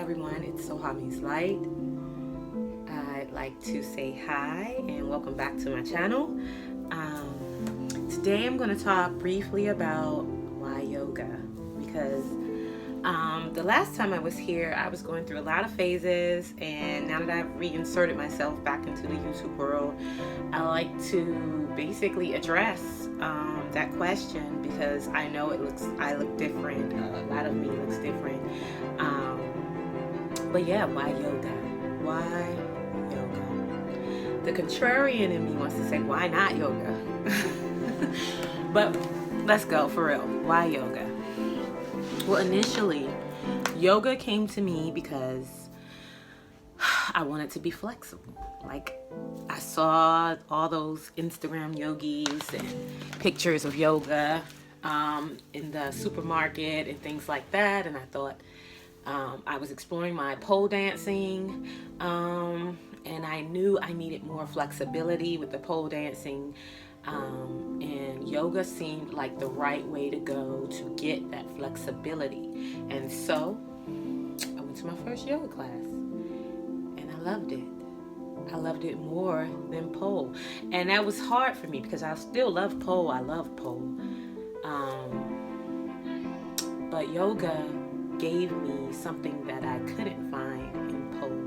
everyone, it's Sohami's Light. I'd like to say hi and welcome back to my channel. Today I'm going to talk briefly about why yoga, because the last time I was here I was going through a lot of phases, and now that I've reinserted myself back into the YouTube world, I like to basically address that question, because I know I look different, a lot of me looks different, but yeah, why yoga? Why yoga? The contrarian in me wants to say, why not yoga? But let's go for real. Why yoga? Well, initially, yoga came to me because I wanted to be flexible. Like, I saw all those Instagram yogis and pictures of yoga in the supermarket and things like that, and I thought I was exploring my pole dancing, and I knew I needed more flexibility with the pole dancing, and yoga seemed like the right way to go to get that flexibility. And so I went to my first yoga class, and I loved it. I loved it more than pole, and that was hard for me because I still love pole. I love pole, but yoga gave me something that I couldn't find in pole.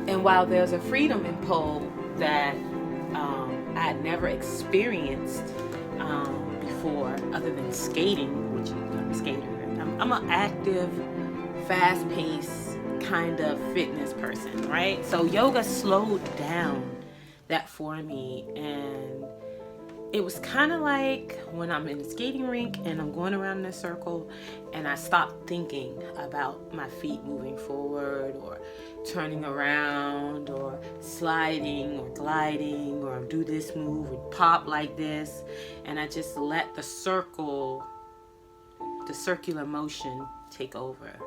And while there's a freedom in pole that I had never experienced before, other than skating, which I'm a skater. I'm an active, fast-paced kind of fitness person, right? So yoga slowed down that for me, and it was kind of like when I'm in the skating rink and I'm going around in a circle and I stop thinking about my feet moving forward or turning around or sliding or gliding or do this move or pop like this, and I just let the circular motion take over,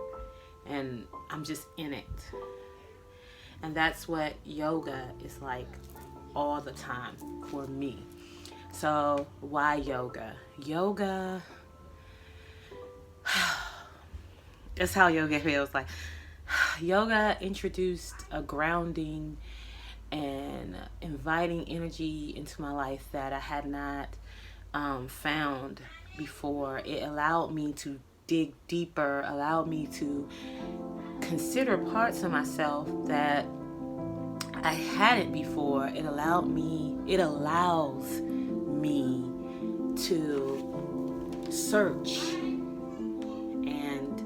and I'm just in it. And that's what yoga is like all the time for me. So why yoga? Yoga, that's how yoga feels like. Yoga introduced a grounding and inviting energy into my life that I had not found before. It allowed me to dig deeper, allowed me to consider parts of myself that I hadn't before. It allows me to search and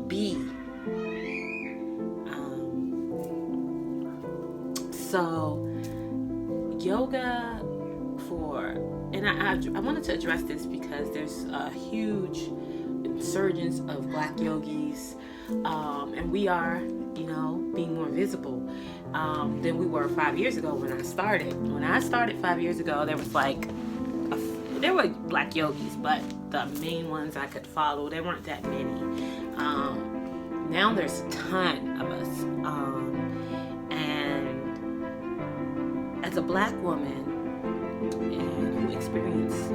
be. So yoga and I wanted to address this because there's a huge insurgence of black yogis, and we are, being more visible than we were 5 years ago when I started. When I started 5 years ago, there were black yogis, but the main ones I could follow, there weren't that many. Now there's a ton of us, and as a black woman and who experienced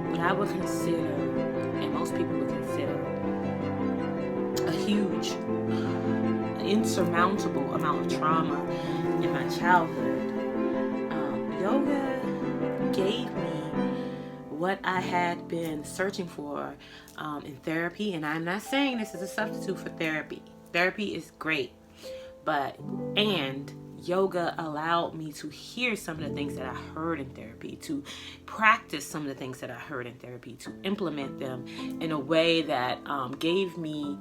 what I would consider, and most people would consider, a huge, insurmountable amount of trauma in my childhood, yoga gave me what I had been searching for in therapy. And I'm not saying this is a substitute for therapy. Therapy is great, and yoga allowed me to hear some of the things that I heard in therapy, to practice some of the things that I heard in therapy, to implement them in a way that gave me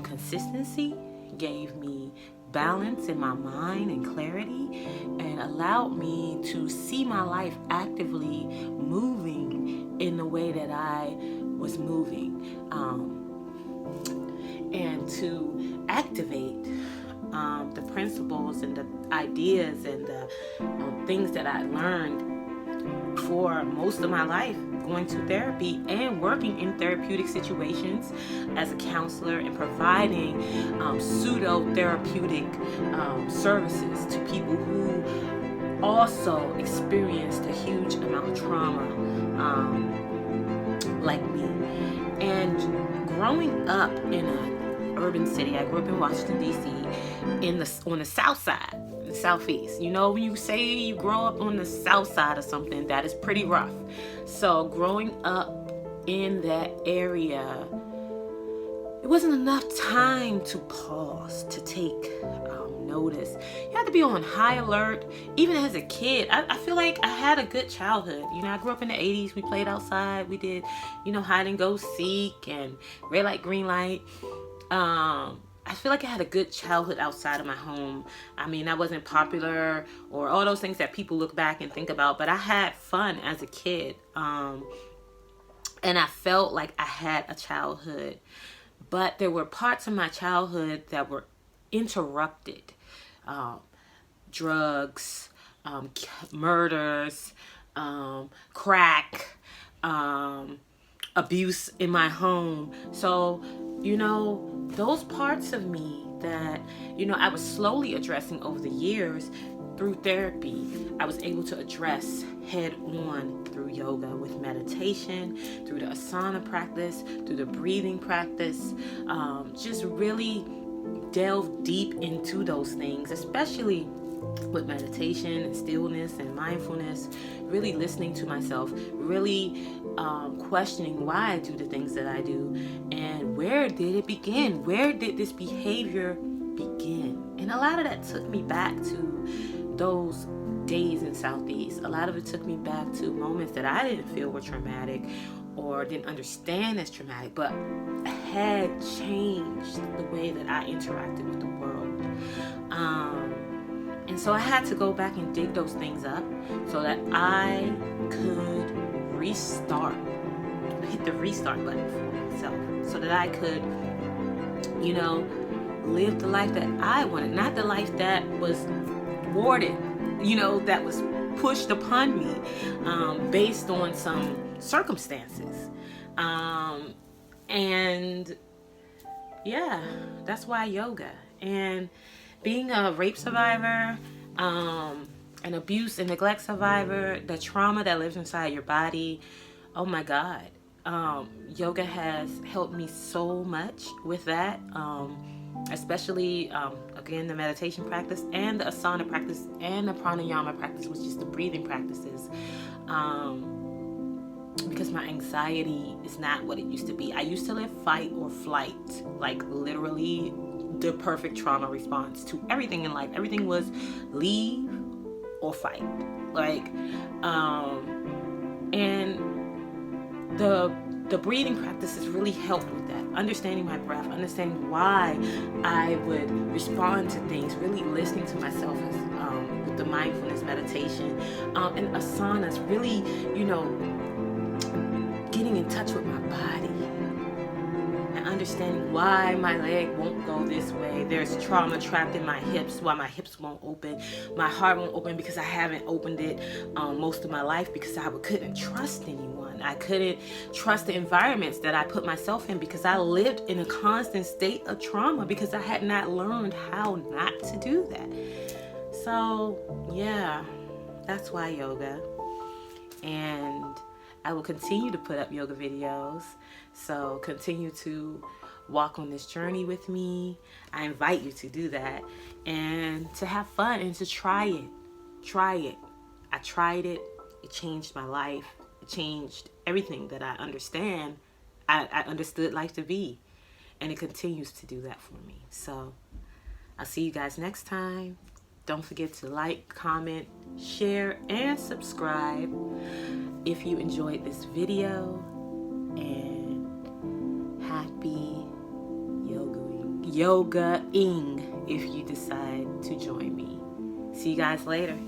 consistency, gave me balance in my mind and clarity, and allowed me to see my life actively moving in the way that I was moving, and to activate the principles and the ideas and the things that I learned for most of my life, going to therapy and working in therapeutic situations as a counselor and providing pseudo-therapeutic services to people who also experienced a huge amount of trauma like me. And growing up in an urban city, I grew up in Washington, D.C., on the south side, the southeast. You know, when you say you grow up on the south side of something, that is pretty rough. So growing up in that area, it wasn't enough time to pause, to take notice. You had to be on high alert. Even as a kid, I feel like I had a good childhood. You know, I grew up in the 80s. We played outside. We did, you know, hide and go seek and red light, green light. I feel like I had a good childhood outside of my home. I mean, I wasn't popular or all those things that people look back and think about, but I had fun as a kid. And I felt like I had a childhood. But there were parts of my childhood that were interrupted. Drugs, murders, crack, abuse in my home. So, you know, those parts of me that, you know, I was slowly addressing over the years through therapy, I was able to address head on through yoga with meditation, through the asana practice, through the breathing practice, just really delve deep into those things, especially with meditation and stillness and mindfulness, really listening to myself, really questioning why I do the things that I do, and where did it begin? Where did this behavior begin? And a lot of that took me back to those days in Southeast. A lot of it took me back to moments that I didn't feel were traumatic or didn't understand as traumatic, but had changed the way that I interacted with the world. And so I had to go back and dig those things up so that I could restart, hit the restart button for myself, so that I could, you know, live the life that I wanted, not the life that was thwarted, you know, that was pushed upon me based on some circumstances. And yeah, that's why yoga. And being a rape survivor, an abuse and neglect survivor, the trauma that lives inside your body, oh my God. Yoga has helped me so much with that, especially, again, the meditation practice and the asana practice and the pranayama practice, which is the breathing practices. Because my anxiety is not what it used to be. I used to live fight or flight, like literally the perfect trauma response to everything in life. Everything was leave or fight. Like, and the breathing practices really helped with that. Understanding my breath, understanding why I would respond to things, really listening to myself as, with the mindfulness meditation, and asanas, really, you know, getting in touch with my body and understanding why my leg won't go this way. There's trauma trapped in my hips, why my hips won't open. My heart won't open because I haven't opened it most of my life, because I couldn't trust anyone. I couldn't trust the environments that I put myself in, because I lived in a constant state of trauma because I had not learned how not to do that. So yeah, that's why yoga. And I will continue to put up yoga videos, so continue to walk on this journey with me. I invite you to do that and to have fun and to try it. Try it. I tried it. It changed my life. It changed everything that I understand. I understood life to be, and it continues to do that for me. So I'll see you guys next time. Don't forget to like, comment, share, and subscribe if you enjoyed this video. And happy yogaing if you decide to join me. See you guys later.